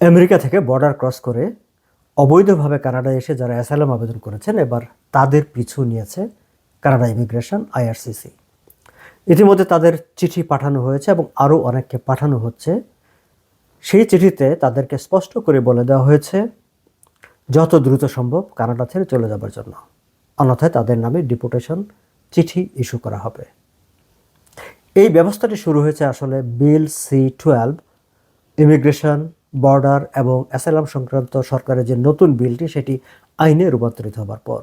America থেকে border cross করে অবৈধভাবে কানাডায় এসে যারা অ্যাসাইলাম আবেদন করেছেন, এবার তাদের পিছু নিয়েছে কানাডা ইমিগ্রেশন আইআরসিসি। ইতিমধ্যে তাদের চিঠি পাঠানো হয়েছে এবং আরও অনেককে পাঠানো হচ্ছে। সেই চিঠিতে তাদেরকে স্পষ্ট করে বলে দেওয়া হয়েছে যত দ্রুত সম্ভব কানাডা ছেড়ে চলে যাবার জন্য, অন্যথায় তাদের নামে ডিপোর্টেশন চিঠি ইস্যু করা হবে। এই ব্যবস্থাটি শুরু হয়েছে আসলে বিল C-12 ইমিগ্রেশন, বর্ডার এবং অ্যাসাইলাম সংক্রান্ত সরকারের যে নতুন বিলটি সেটি আইনে রূপান্তরিত হবার পর,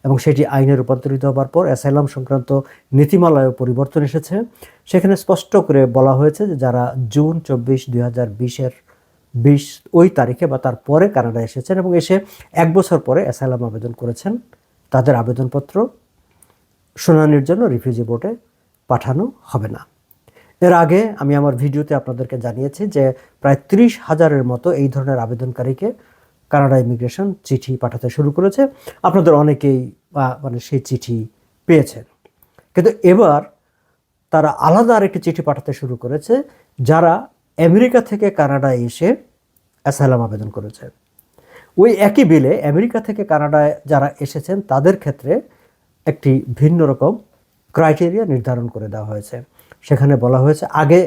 এবং সেটি আইনে রূপান্তরিত হবার পর অ্যাসাইলাম সংক্রান্ত নীতিমালায়ও পরিবর্তন এসেছে। সেখানে স্পষ্ট করে বলা হয়েছে যে যারা জুন 24, 2020 ওই তারিখে বা তার পরে কানাডা এসেছেন এবং এসে 1 বছর পরে অ্যাসাইলাম আবেদন করেছেন, তাদের আবেদনপত্র শুনানির জন্য রিফিউজি বোর্ডে পাঠানো হবে না। এর আগে আমি আমার ভিডিওতে আপনাদেরকে জানিয়েছি যে প্রায় 30,000-এর মতো এই ধরনের আবেদনকারীকে কানাডা ইমিগ্রেশন চিঠি পাঠাতে শুরু করেছে। আপনাদের অনেকেই সেই চিঠি পেয়েছেন, কিন্তু এবার তারা আলাদা আরেকটি চিঠি পাঠাতে শুরু করেছে যারা আমেরিকা থেকে কানাডায় এসে অ্যাসাইলাম আবেদন করেছে। ওই একই বিলে আমেরিকা থেকে কানাডায় যারা এসেছেন তাদের ক্ষেত্রে একটি ভিন্ন রকম ক্রাইটেরিয়া নির্ধারণ করে দেওয়া হয়েছে। সেখানে বলা হয়েছে আগে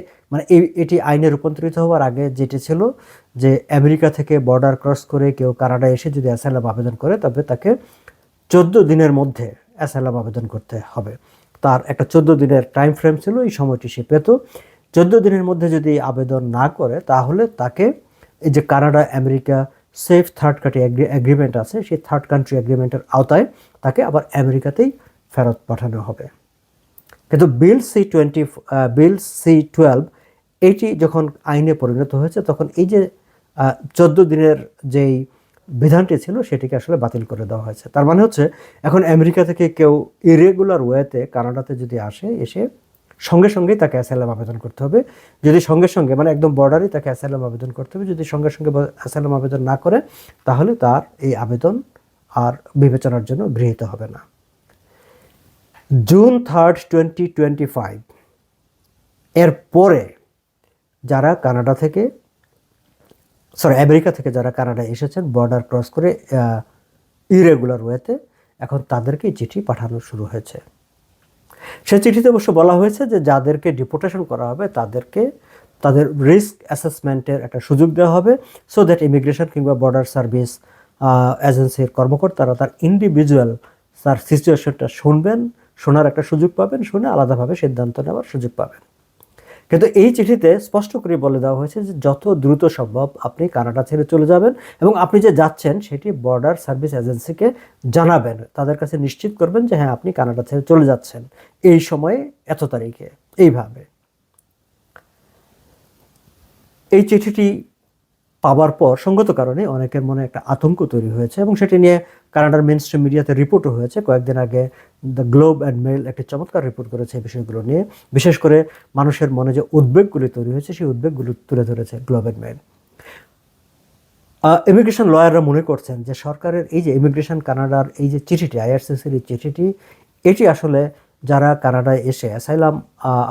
এটি আইনে রূপান্তরিত হওয়ার আগে যেটি ছিল যে আমেরিকা থেকে বর্ডার ক্রস করে কেউ কানাডায় এসে যদি অ্যাসাইলাম আবেদন করে তবে তাকে 14 দিনের মধ্যে অ্যাসাইলাম আবেদন করতে হবে। তার একটা 14 দিনের টাইম ফ্রেম ছিল, এই সময়টি সে পেত। 14 দিনের মধ্যে যদি আবেদন না করে তাহলে তাকে এই যে Canada America safe third country agreement আছে, সেই থার্ড কান্ট্রি এগ্রিমেন্টের আওতায় তাকে আবার আমেরিকাতেই ফেরত পাঠানো হবে। কিন্তু বিল C-12 এইটি যখন আইনে পরিণত হয়েছে তখন এই যে 14 দিনের যেই বিধানটি ছিল সেটিকে আসলে বাতিল করে দেওয়া হয়েছে। তার মানে হচ্ছে এখন আমেরিকা থেকে কেউ ইরেগুলার ওয়েতে কানাডাতে যদি এসে সঙ্গে সঙ্গেই তাকে অ্যাসাইলাম আবেদন করতে হবে। যদি সঙ্গে সঙ্গে একদম বর্ডারেই তাকে অ্যাসাইলাম আবেদন করতে হবে। যদি সঙ্গে সঙ্গে অ্যাসাইলাম আবেদন না করে তাহলে তার এই আবেদন আর বিবেচনার জন্য গৃহীত হবে না। জুন 3, 2025 এর পরে যারা আমেরিকা থেকে যারা কানাডায় এসেছেন বর্ডার ক্রস করে ইরেগুলার ওয়েতে, এখন তাদেরকেই চিঠি পাঠানো শুরু হয়েছে। সে চিঠিতে অবশ্য বলা হয়েছে যে যাদেরকে ডিপোর্টেশন করা হবে তাদেরকে তাদের রিস্ক অ্যাসেসমেন্টের একটা সুযোগ দেওয়া হবে, সো দ্যাট ইমিগ্রেশন কিংবা বর্ডার সার্ভিস এজেন্সির কর্মকর্তারা তার ইন্ডিভিজুয়াল তার সিচুয়েশনটা শোনার একটা সুযোগ পাবেন, শুনে আলাদাভাবে সিদ্ধান্ত নেওয়ার সুযোগ পাবেন। কিন্তু এই চিঠিতে স্পষ্ট করে বলে দেওয়া হয়েছে যে যত দ্রুত সম্ভব আপনি কানাডা ছেড়ে চলে যাবেন এবং আপনি যে যাচ্ছেন সেটি বর্ডার সার্ভিস এজেন্সিকে জানাবেন, তাদের কাছে নিশ্চিত করবেন যে হ্যাঁ আপনি কানাডা ছেড়ে চলে যাচ্ছেন এই সময়ে এত তারিখে। এইভাবে এই চিঠিটি পাওয়ার পর সঙ্গত কারণে অনেকের মনে একটা আতঙ্ক তৈরি হয়েছে এবং সেটি নিয়ে কানাডার মেইনস্ট্রিম মিডিয়াতে রিপোর্টও হয়েছে। কয়েকদিন আগে দ্য গ্লোব অ্যান্ড মেইল একটি চমৎকার রিপোর্ট করেছে এই বিষয়গুলো নিয়ে। বিশেষ করে মানুষের মনে যে উদ্বেগগুলি তৈরি হয়েছে সেই উদ্বেগগুলো তুলে ধরেছে গ্লোব অ্যান্ড মেইল। ইমিগ্রেশন লয়াররা মনে করছেন যে সরকারের এই যে ইমিগ্রেশন কানাডার এই যে চিঠিটি, আইআরসিসির এই চিঠিটি, এটি আসলে যারা কানাডায় এসে অ্যাসাইলাম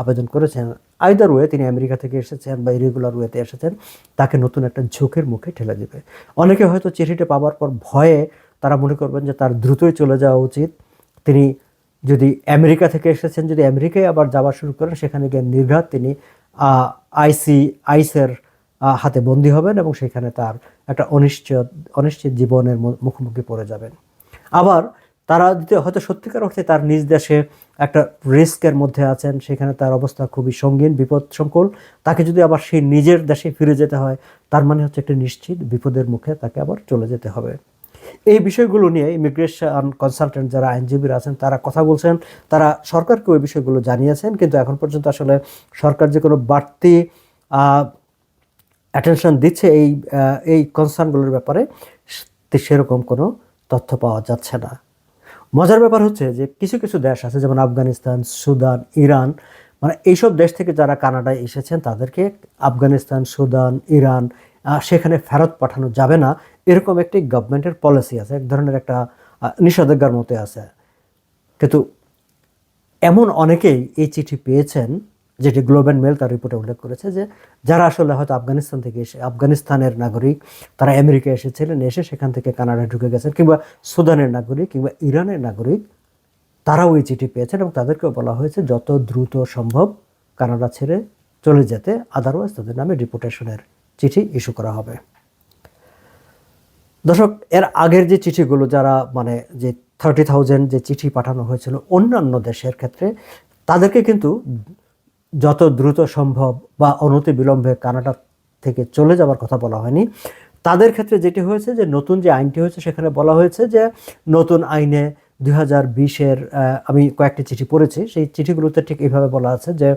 আবেদন করেছেন, আইদার ওয়ে তিনি আমেরিকা থেকে এসেছেন বা ইরেগুলার ওয়েতে এসেছেন, তাকে নতুন একটা ঝোঁকের মুখে ঠেলে দেবে। অনেকে হয়তো চিঠিটা পাওয়ার পর ভয়ে তারা মনে করবেন যে তার দ্রুতই চলে যাওয়া উচিত। তিনি যদি আমেরিকা থেকে এসেছেন, যদি আমেরিকায় আবার যাওয়া শুরু করেন সেখানে গিয়ে নির্ঘাত তিনি আইসের হাতে বন্দী হবেন এবং সেখানে তার একটা অনিশ্চিত জীবনের মুখোমুখি পড়ে যাবেন। আবার তারা হয়তো সত্যিকার অর্থে তার নিজ দেশে একটা রিস্কের মধ্যে আছেন, সেখানে তার অবস্থা খুবই সঙ্গীন, বিপদসংকুল, তাকে যদি আবার সেই নিজের দেশে ফিরে যেতে হয় তার মানে হচ্ছে একটা নিশ্চিত বিপদের মুখে তাকে আবার চলে যেতে হবে। এই বিষয়গুলো নিয়ে ইমিগ্রেশন কনসালটেন্ট যারা আইনজীবীরা আছেন তারা কথা বলছেন, তারা সরকারকে ওই বিষয়গুলো জানিয়েছেন, কিন্তু এখন পর্যন্ত আসলে সরকার যে কোনো বাড়তি অ্যাটেনশন দিচ্ছে এই কনসার্নগুলোর ব্যাপারে সেরকম কোনো তথ্য পাওয়া যাচ্ছে না। মজার ব্যাপার হচ্ছে যে কিছু কিছু দেশ আছে যেমন আফগানিস্তান, সুদান, ইরান, এইসব দেশ থেকে যারা কানাডায় এসেছেন তাদেরকে আফগানিস্তান, সুদান, ইরান সেখানে ফেরত পাঠানো যাবে না, এরকম একটি গভর্নমেন্টের পলিসি আছে, এক ধরনের একটা নিষেধাজ্ঞার মতো আছে। কিন্তু এমন অনেকেই এই চিঠি পেয়েছেন যেটি গ্লোব অ্যান্ড মেল তার রিপোর্টে উল্লেখ করেছে, যে যারা আসলে হয়তো আফগানিস্তান থেকে এসে, আফগানিস্তানের নাগরিক, তারা আমেরিকা এসেছিলেন, এসে সেখান থেকে কানাডায় ঢুকে গেছেন, কিংবা সুদানের নাগরিক কিংবা ইরানের নাগরিক, তারাও এই চিঠি পেয়েছেন এবং তাদেরকেও বলা হয়েছে যত দ্রুত সম্ভব কানাডা ছেড়ে চলে যেতে, আদারওয়াইজ তাদের নামে ডিপোর্টেশনের চিঠি ইস্যু করা হবে। দর্শক, এর আগের যে চিঠিগুলো, যারা মানে যে 30,000 যে চিঠি পাঠানো হয়েছিল অন্যান্য দেশের ক্ষেত্রে, তাদেরকে কিন্তু যত দ্রুত সম্ভব বা অনতি বিলম্বে কানাডা থেকে চলে যাওয়ার কথা বলা হয়নি। তাদের ক্ষেত্রে যেটি হয়েছে, যে নতুন যে আইনটি হয়েছে সেখানে বলা হয়েছে যে নতুন আইনে 2020-এর, আমি কয়েকটি চিঠি পড়েছি, সেই চিঠিগুলোতে ঠিক এইভাবে বলা আছে যে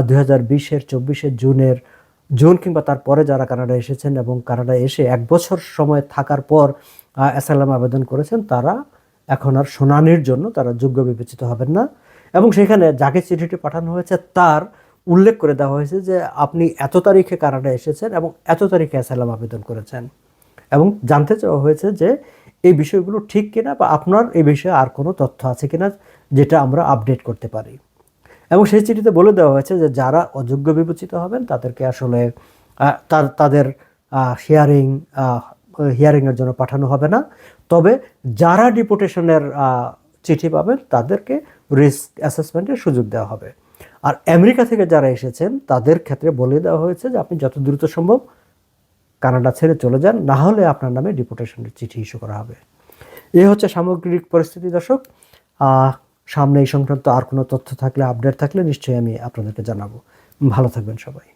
2020-এর 24শে জুন কিংবা তারপরে যারা কানাডা এসেছেন এবং কানাডায় এসে 1 বছর সময় থাকার পর অ্যাসাইলাম আবেদন করেছেন, তারা এখন আর শুনানির জন্য তারা যোগ্য বিবেচিত হবেন না। এবং সেখানে যাকে চিঠিটি পাঠানো হয়েছে তার উল্লেখ করে দেওয়া হয়েছে যে আপনি এত তারিখে কানাডা এসেছেন এবং এত তারিখে অ্যাসাইলাম আবেদন করেছেন, এবং জানতে চাওয়া হয়েছে যে এই বিষয়গুলো ঠিক কিনা বা আপনার এই বিষয়ে আর কোনো তথ্য আছে কিনা যেটা আমরা আপডেট করতে পারি। এবং সেই চিঠিতে বলে দেওয়া হয়েছে যে যারা অযোগ্য বিবেচিত হবেন তাদেরকে আসলে তাদের হিয়ারিংয়ের জন্য পাঠানো হবে না, তবে যারা ডিপোর্টেশনের চিঠি পাবেন তাদেরকে রিস্ক অ্যাসেসমেন্টের সুযোগ দেওয়া হবে। আর আমেরিকা থেকে যারা এসেছেন তাদের ক্ষেত্রে বলে দেওয়া হয়েছে যে আপনি যত দ্রুত সম্ভব কানাডা ছেড়ে চলে যান, না হলে আপনার নামে ডিপোর্টেশনের চিঠি ইস্যু করা হবে। এই হচ্ছে সামগ্রিক পরিস্থিতি। দর্শক, সামনে এই সংক্রান্ত আর কোনো তথ্য থাকলে, আপডেট থাকলে নিশ্চয়ই আমি আপনাদেরকে জানাবো। ভালো থাকবেন সবাই।